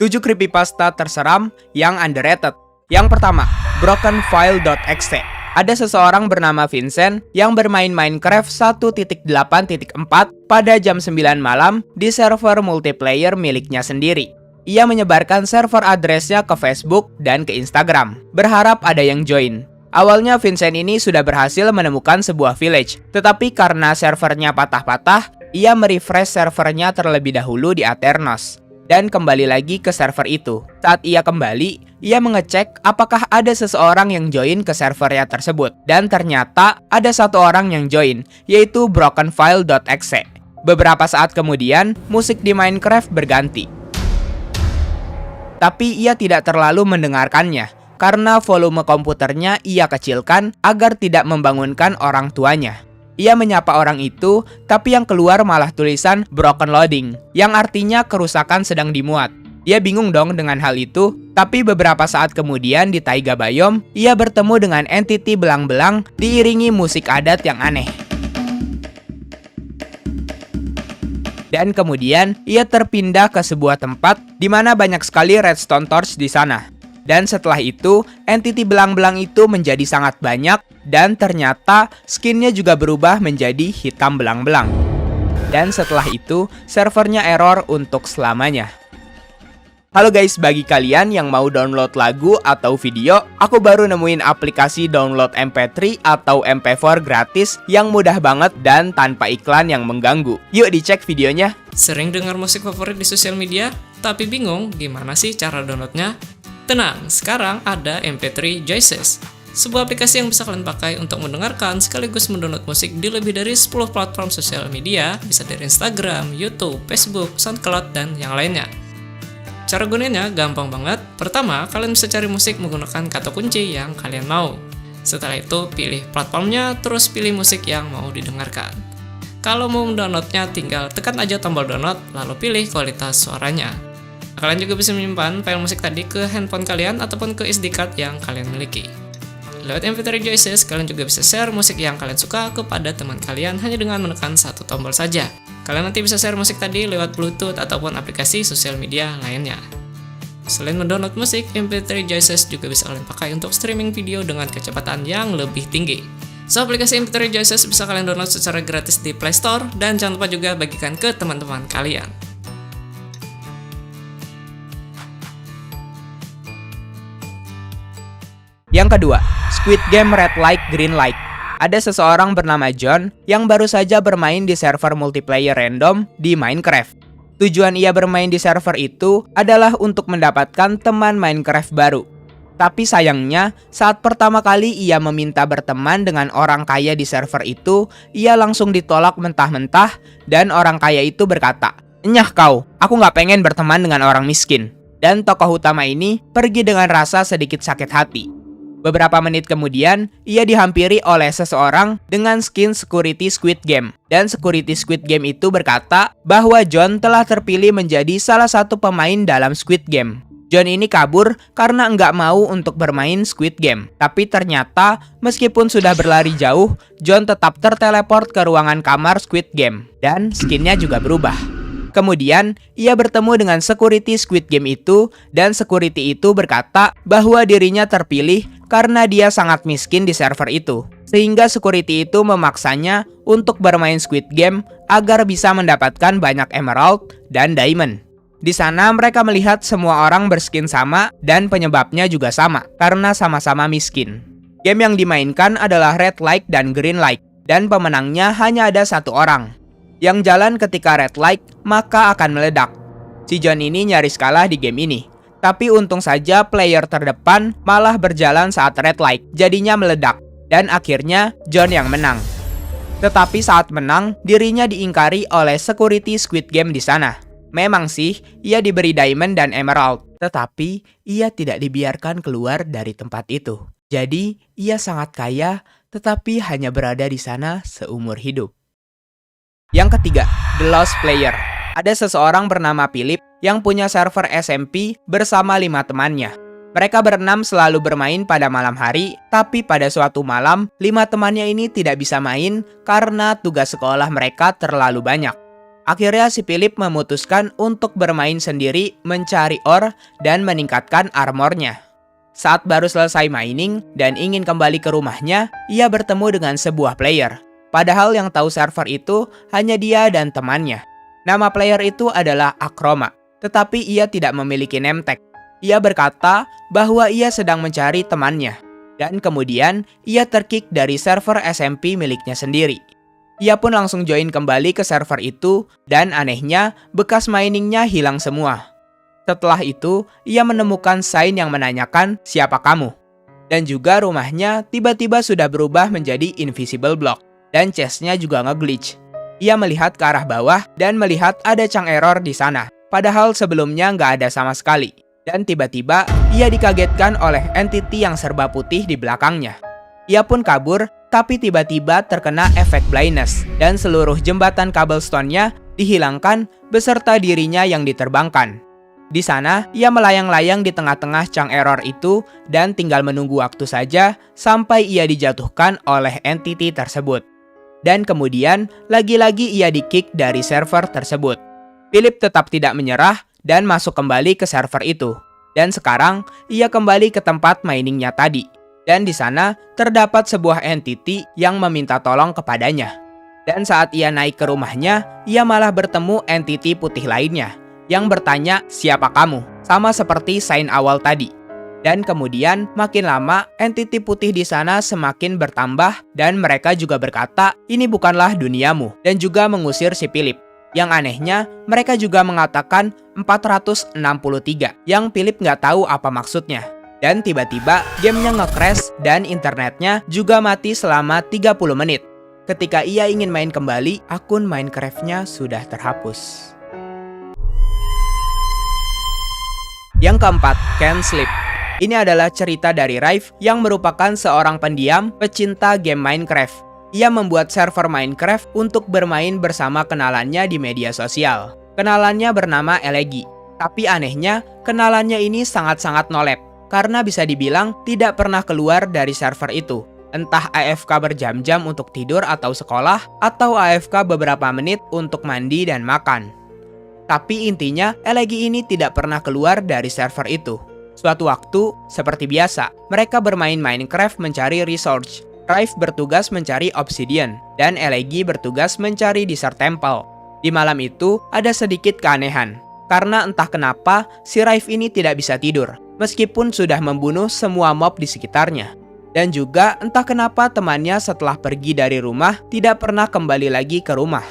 7 creepypasta terseram yang underrated. Yang pertama, brokenfile.exe. Ada seseorang bernama Vincent yang bermain Minecraft 1.8.4 pada jam 9 malam di server multiplayer miliknya sendiri. Ia menyebarkan server addressnya ke Facebook dan ke Instagram, berharap ada yang join. Awalnya Vincent ini sudah berhasil menemukan sebuah village, tetapi karena servernya patah-patah, ia merefresh servernya terlebih dahulu di Aternos dan kembali lagi ke server itu. Saat ia kembali, ia mengecek apakah ada seseorang yang join ke servernya tersebut. Dan ternyata ada satu orang yang join, yaitu brokenfile.exe. Beberapa saat kemudian, musik di Minecraft berganti. Tapi ia tidak terlalu mendengarkannya, karena volume komputernya ia kecilkan agar tidak membangunkan orang tuanya. Ia menyapa orang itu, tapi yang keluar malah tulisan broken loading, yang artinya kerusakan sedang dimuat. Dia bingung dong dengan hal itu, tapi beberapa saat kemudian di Taiga Biome, ia bertemu dengan entity belang-belang diiringi musik adat yang aneh. Dan kemudian, ia terpindah ke sebuah tempat di mana banyak sekali redstone torch di sana. Dan setelah itu, entity belang-belang itu menjadi sangat banyak dan ternyata skinnya juga berubah menjadi hitam belang-belang. Dan setelah itu, servernya error untuk selamanya. Halo guys, bagi kalian yang mau download lagu atau video, aku baru nemuin aplikasi download MP3 atau MP4 gratis yang mudah banget dan tanpa iklan yang mengganggu. Yuk dicek videonya. Sering dengar musik favorit di sosial media, tapi bingung gimana sih cara downloadnya? Tenang, sekarang ada MP3 Joyces, sebuah aplikasi yang bisa kalian pakai untuk mendengarkan sekaligus mendownload musik di lebih dari 10 platform sosial media, bisa dari Instagram, YouTube, Facebook, SoundCloud, dan yang lainnya. Cara gunanya gampang banget. Pertama, kalian bisa cari musik menggunakan kata kunci yang kalian mau. Setelah itu, pilih platformnya, terus pilih musik yang mau didengarkan. Kalau mau mendownloadnya, tinggal tekan aja tombol download, lalu pilih kualitas suaranya. Kalian juga bisa menyimpan file musik tadi ke handphone kalian ataupun ke SD card yang kalian miliki. Lewat MP3 Joyces, kalian juga bisa share musik yang kalian suka kepada teman kalian hanya dengan menekan satu tombol saja. Kalian nanti bisa share musik tadi lewat Bluetooth ataupun aplikasi sosial media lainnya. Selain mendownload musik, MP3 Joyces juga bisa kalian pakai untuk streaming video dengan kecepatan yang lebih tinggi. So, aplikasi MP3 Joyces bisa kalian download secara gratis di Play Store dan jangan lupa juga bagikan ke teman-teman kalian. Yang kedua, Squid Game Red Light Green Light. Ada seseorang bernama John yang baru saja bermain di server multiplayer random di Minecraft. Tujuan ia bermain di server itu adalah untuk mendapatkan teman Minecraft baru. Tapi sayangnya, saat pertama kali ia meminta berteman dengan orang kaya di server itu, ia langsung ditolak mentah-mentah dan orang kaya itu berkata, "Nyah kau, aku nggak pengen berteman dengan orang miskin." Dan tokoh utama ini pergi dengan rasa sedikit sakit hati. Beberapa menit kemudian, ia dihampiri oleh seseorang dengan skin Security Squid Game. Dan Security Squid Game itu berkata bahwa John telah terpilih menjadi salah satu pemain dalam Squid Game. John ini kabur karena nggak mau untuk bermain Squid Game. Tapi ternyata, meskipun sudah berlari jauh, John tetap terteleport ke ruangan kamar Squid Game. Dan skinnya juga berubah. Kemudian, ia bertemu dengan security Squid Game itu, dan security itu berkata bahwa dirinya terpilih karena dia sangat miskin di server itu. Sehingga security itu memaksanya untuk bermain Squid Game agar bisa mendapatkan banyak emerald dan diamond. Di sana mereka melihat semua orang berskin sama dan penyebabnya juga sama, karena sama-sama miskin. Game yang dimainkan adalah Red Light dan Green Light, dan pemenangnya hanya ada satu orang. Yang jalan ketika red light, maka akan meledak. Si John ini nyaris kalah di game ini. Tapi untung saja player terdepan malah berjalan saat red light, jadinya meledak. Dan akhirnya John yang menang. Tetapi saat menang, dirinya diingkari oleh security Squid Game di sana. Memang sih, ia diberi diamond dan emerald. Tetapi, ia tidak dibiarkan keluar dari tempat itu. Jadi, ia sangat kaya, tetapi hanya berada di sana seumur hidup. Yang ketiga, The Lost Player. Ada seseorang bernama Philip yang punya server SMP bersama 5 temannya. Mereka berenam selalu bermain pada malam hari, tapi pada suatu malam, 5 temannya ini tidak bisa main karena tugas sekolah mereka terlalu banyak. Akhirnya si Philip memutuskan untuk bermain sendiri mencari ore dan meningkatkan armornya. Saat baru selesai mining dan ingin kembali ke rumahnya, ia bertemu dengan sebuah player. Padahal yang tahu server itu hanya dia dan temannya. Nama player itu adalah Akroma, tetapi ia tidak memiliki name tag. Ia berkata bahwa ia sedang mencari temannya. Dan kemudian ia terkick dari server SMP miliknya sendiri. Ia pun langsung join kembali ke server itu dan anehnya bekas miningnya hilang semua. Setelah itu, ia menemukan sign yang menanyakan siapa kamu. Dan juga rumahnya tiba-tiba sudah berubah menjadi invisible block. Dan chestnya juga nge-glitch. Ia melihat ke arah bawah dan melihat ada chunk error di sana. Padahal sebelumnya nggak ada sama sekali. Dan tiba-tiba ia dikagetkan oleh entity yang serba putih di belakangnya. Ia pun kabur, tapi tiba-tiba terkena efek blindness dan seluruh jembatan cobblestone-nya dihilangkan beserta dirinya yang diterbangkan. Di sana, ia melayang-layang di tengah-tengah chunk error itu dan tinggal menunggu waktu saja sampai ia dijatuhkan oleh entity tersebut. Dan kemudian, lagi-lagi ia di-kick dari server tersebut. Philip tetap tidak menyerah dan masuk kembali ke server itu. Dan sekarang, ia kembali ke tempat miningnya tadi. Dan di sana, terdapat sebuah entity yang meminta tolong kepadanya. Dan saat ia naik ke rumahnya, ia malah bertemu entity putih lainnya, yang bertanya, siapa kamu? Sama seperti sign awal tadi. Dan kemudian, makin lama, entity putih di sana semakin bertambah, dan mereka juga berkata, ini bukanlah duniamu, dan juga mengusir si Philip. Yang anehnya, mereka juga mengatakan 463, yang Philip nggak tahu apa maksudnya. Dan tiba-tiba, gamenya nge-crash dan internetnya juga mati selama 30 menit. Ketika ia ingin main kembali, akun Minecraft-nya sudah terhapus. Yang keempat, Can't Sleep. Ini adalah cerita dari Rife yang merupakan seorang pendiam pecinta game Minecraft. Ia membuat server Minecraft untuk bermain bersama kenalannya di media sosial. Kenalannya bernama Elegi. Tapi anehnya, kenalannya ini sangat-sangat nolep, karena bisa dibilang tidak pernah keluar dari server itu. Entah AFK berjam-jam untuk tidur atau sekolah, atau AFK beberapa menit untuk mandi dan makan. Tapi intinya, Elegi ini tidak pernah keluar dari server itu. Suatu waktu, seperti biasa, mereka bermain Minecraft mencari resource. Rife bertugas mencari obsidian, dan Elegi bertugas mencari Desert Temple. Di malam itu, ada sedikit keanehan. Karena entah kenapa, si Rife ini tidak bisa tidur, meskipun sudah membunuh semua mob di sekitarnya. Dan juga entah kenapa temannya setelah pergi dari rumah, tidak pernah kembali lagi ke rumah.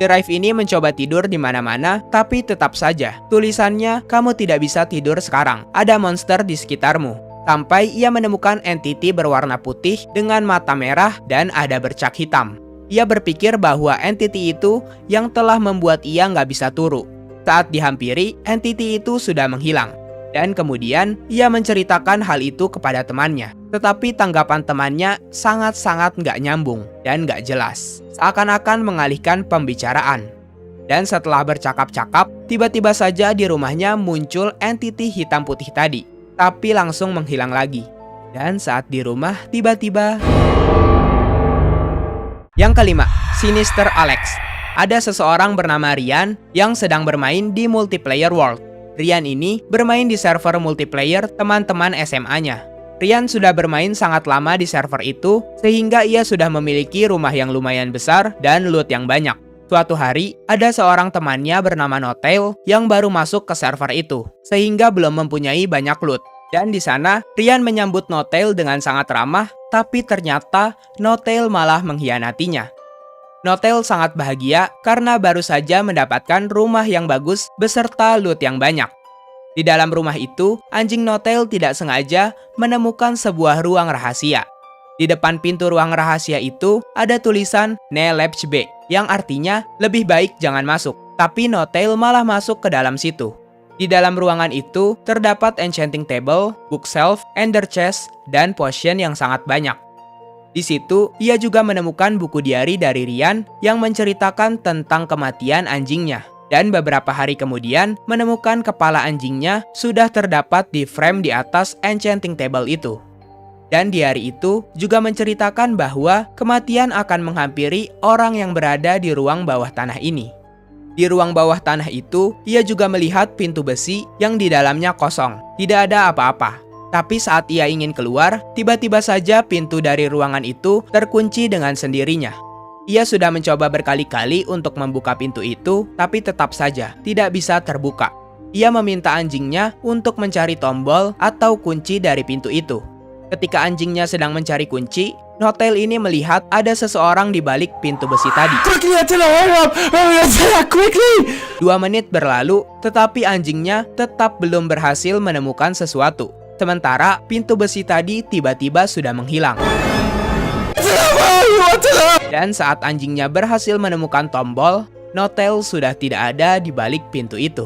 Si Rife ini mencoba tidur di mana-mana, tapi tetap saja tulisannya, kamu tidak bisa tidur sekarang, ada monster di sekitarmu. Sampai ia menemukan entity berwarna putih dengan mata merah dan ada bercak hitam. Ia berpikir bahwa entity itu yang telah membuat ia nggak bisa turu. Saat dihampiri, entity itu sudah menghilang. Dan kemudian ia menceritakan hal itu kepada temannya. Tetapi tanggapan temannya sangat-sangat nggak nyambung dan nggak jelas. Seakan-akan mengalihkan pembicaraan. Dan setelah bercakap-cakap, tiba-tiba saja di rumahnya muncul entity hitam putih tadi. Tapi langsung menghilang lagi. Dan saat di rumah, tiba-tiba... Yang kelima, Sinister Alex. Ada seseorang bernama Ryan yang sedang bermain di multiplayer world. Ryan ini bermain di server multiplayer teman-teman SMA-nya. Ryan sudah bermain sangat lama di server itu, sehingga ia sudah memiliki rumah yang lumayan besar dan loot yang banyak. Suatu hari, ada seorang temannya bernama Notail yang baru masuk ke server itu, sehingga belum mempunyai banyak loot. Dan di sana, Ryan menyambut Notail dengan sangat ramah, tapi ternyata Notail malah mengkhianatinya. Notail sangat bahagia karena baru saja mendapatkan rumah yang bagus beserta loot yang banyak. Di dalam rumah itu, anjing Notail tidak sengaja menemukan sebuah ruang rahasia. Di depan pintu ruang rahasia itu ada tulisan Ne Lepch B, yang artinya lebih baik jangan masuk. Tapi Notail malah masuk ke dalam situ. Di dalam ruangan itu terdapat enchanting table, bookshelf, ender chest, dan potion yang sangat banyak. Di situ, ia juga menemukan buku diari dari Ryan yang menceritakan tentang kematian anjingnya. Dan beberapa hari kemudian, menemukan kepala anjingnya sudah terdapat di frame di atas enchanting table itu. Dan diari itu juga menceritakan bahwa kematian akan menghampiri orang yang berada di ruang bawah tanah ini. Di ruang bawah tanah itu, ia juga melihat pintu besi yang di dalamnya kosong. Tidak ada apa-apa. Tapi saat ia ingin keluar, tiba-tiba saja pintu dari ruangan itu terkunci dengan sendirinya. Ia sudah mencoba berkali-kali untuk membuka pintu itu, tapi tetap saja tidak bisa terbuka. Ia meminta anjingnya untuk mencari tombol atau kunci dari pintu itu. Ketika anjingnya sedang mencari kunci, Notel ini melihat ada seseorang di balik pintu besi tadi. 2 menit berlalu, tetapi anjingnya tetap belum berhasil menemukan sesuatu. Sementara pintu besi tadi tiba-tiba sudah menghilang. Dan saat anjingnya berhasil menemukan tombol, Notel sudah tidak ada di balik pintu itu.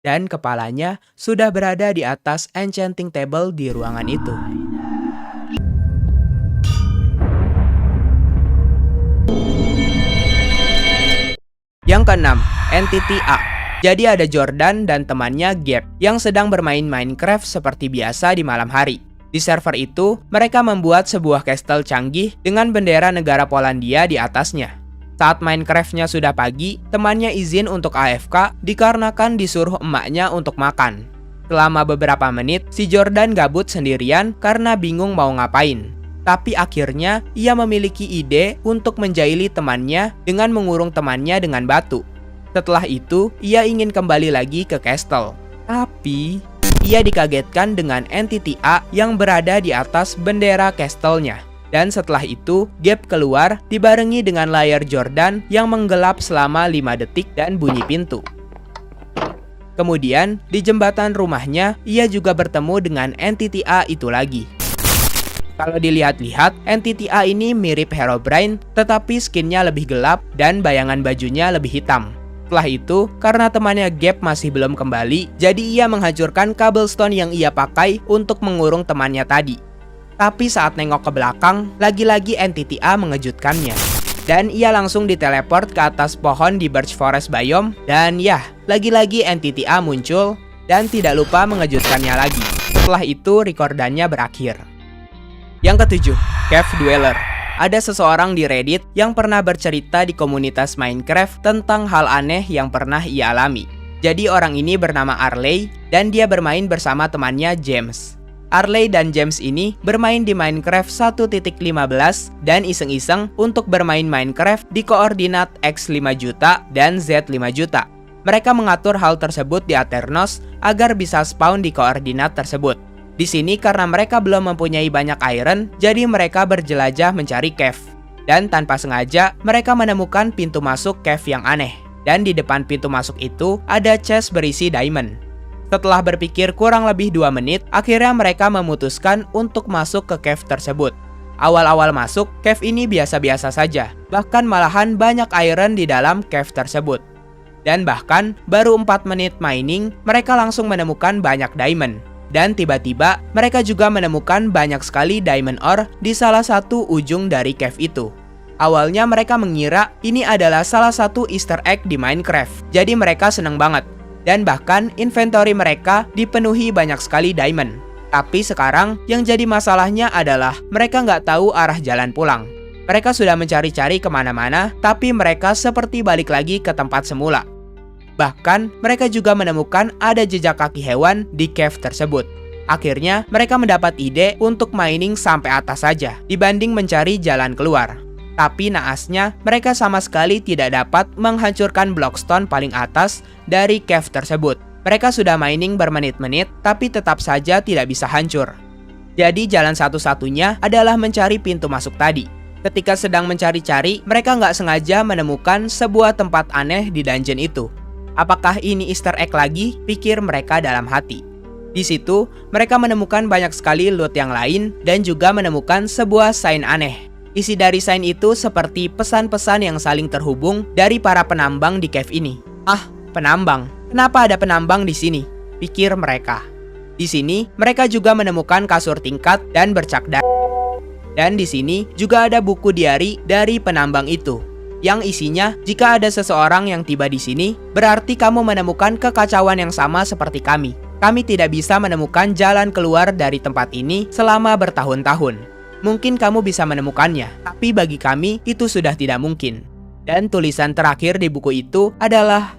Dan kepalanya sudah berada di atas enchanting table di ruangan itu. Yang keenam, Entity A. Jadi ada Jordan dan temannya Gabe yang sedang bermain Minecraft seperti biasa di malam hari. Di server itu, mereka membuat sebuah castle canggih dengan bendera negara Polandia di atasnya. Saat Minecraft-nya sudah pagi, temannya izin untuk AFK dikarenakan disuruh emaknya untuk makan. Selama beberapa menit, si Jordan gabut sendirian karena bingung mau ngapain. Tapi akhirnya, ia memiliki ide untuk menjahili temannya dengan mengurung temannya dengan batu. Setelah itu, ia ingin kembali lagi ke castle. Tapi, ia dikagetkan dengan Entity A yang berada di atas bendera castle-nya. Dan setelah itu, Gabe keluar dibarengi dengan layar Jordan yang menggelap selama 5 detik dan bunyi pintu. Kemudian, di jembatan rumahnya, ia juga bertemu dengan Entity A itu lagi. Kalau dilihat-lihat, Entity A ini mirip Herobrine, tetapi skinnya lebih gelap dan bayangan bajunya lebih hitam. Setelah itu, karena temannya Gabe masih belum kembali, jadi ia menghancurkan cobblestone yang ia pakai untuk mengurung temannya tadi. Tapi saat nengok ke belakang, lagi-lagi Entity A mengejutkannya. Dan ia langsung diteleport ke atas pohon di Birch Forest Biome, dan ya, lagi-lagi Entity A muncul, dan tidak lupa mengejutkannya lagi. Setelah itu, rekordannya berakhir. Yang ketujuh, Cave Dweller. Ada seseorang di Reddit yang pernah bercerita di komunitas Minecraft tentang hal aneh yang pernah ia alami. Jadi orang ini bernama Arley dan dia bermain bersama temannya James. Arley dan James ini bermain di Minecraft 1.15 dan iseng-iseng untuk bermain Minecraft di koordinat X 5 juta dan Z 5 juta. Mereka mengatur hal tersebut di Aternos agar bisa spawn di koordinat tersebut. Di sini karena mereka belum mempunyai banyak iron, jadi mereka berjelajah mencari cave. Dan tanpa sengaja, mereka menemukan pintu masuk cave yang aneh. Dan di depan pintu masuk itu, ada chest berisi diamond. Setelah berpikir kurang lebih 2 menit, akhirnya mereka memutuskan untuk masuk ke cave tersebut. Awal-awal masuk, cave ini biasa-biasa saja. Bahkan malahan banyak iron di dalam cave tersebut. Dan bahkan, baru 4 menit mining, mereka langsung menemukan banyak diamond. Dan tiba-tiba, mereka juga menemukan banyak sekali diamond ore di salah satu ujung dari cave itu. Awalnya mereka mengira ini adalah salah satu Easter egg di Minecraft, jadi mereka seneng banget. Dan bahkan, inventory mereka dipenuhi banyak sekali diamond. Tapi sekarang, yang jadi masalahnya adalah mereka nggak tahu arah jalan pulang. Mereka sudah mencari-cari kemana-mana, tapi mereka seperti balik lagi ke tempat semula. Bahkan, mereka juga menemukan ada jejak kaki hewan di cave tersebut. Akhirnya, mereka mendapat ide untuk mining sampai atas saja, dibanding mencari jalan keluar. Tapi naasnya, mereka sama sekali tidak dapat menghancurkan blockstone paling atas dari cave tersebut. Mereka sudah mining bermenit-menit, tapi tetap saja tidak bisa hancur. Jadi jalan satu-satunya adalah mencari pintu masuk tadi. Ketika sedang mencari-cari, mereka nggak sengaja menemukan sebuah tempat aneh di dungeon itu. Apakah ini Easter egg lagi? Pikir mereka dalam hati. Di situ, mereka menemukan banyak sekali loot yang lain dan juga menemukan sebuah sign aneh. Isi dari sign itu seperti pesan-pesan yang saling terhubung dari para penambang di cave ini. Ah, penambang. Kenapa ada penambang di sini? Pikir mereka. Di sini, mereka juga menemukan kasur tingkat dan bercak darah. Dan di sini juga ada buku diari dari penambang itu. Yang isinya, jika ada seseorang yang tiba di sini, berarti kamu menemukan kekacauan yang sama seperti kami. Kami tidak bisa menemukan jalan keluar dari tempat ini selama bertahun-tahun. Mungkin kamu bisa menemukannya, tapi bagi kami itu sudah tidak mungkin. Dan tulisan terakhir di buku itu adalah,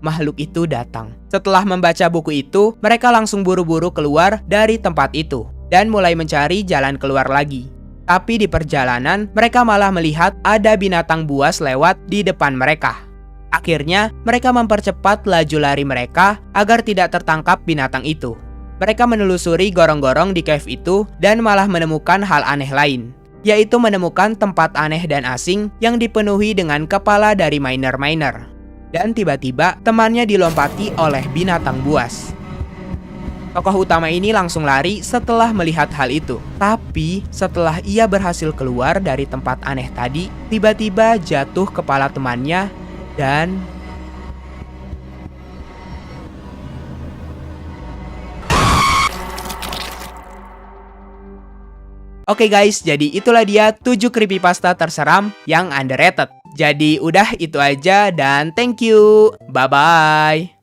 makhluk itu datang. Setelah membaca buku itu, mereka langsung buru-buru keluar dari tempat itu dan mulai mencari jalan keluar lagi. Tapi di perjalanan, mereka malah melihat ada binatang buas lewat di depan mereka. Akhirnya, mereka mempercepat laju lari mereka agar tidak tertangkap binatang itu. Mereka menelusuri gorong-gorong di cave itu dan malah menemukan hal aneh lain, yaitu menemukan tempat aneh dan asing yang dipenuhi dengan kepala dari miner-miner. Dan tiba-tiba temannya dilompati oleh binatang buas. Tokoh utama ini langsung lari setelah melihat hal itu. Tapi setelah ia berhasil keluar dari tempat aneh tadi, tiba-tiba jatuh kepala temannya dan Oke guys, jadi itulah dia 7 creepypasta terseram yang underrated. Jadi udah itu aja dan thank you. Bye-bye.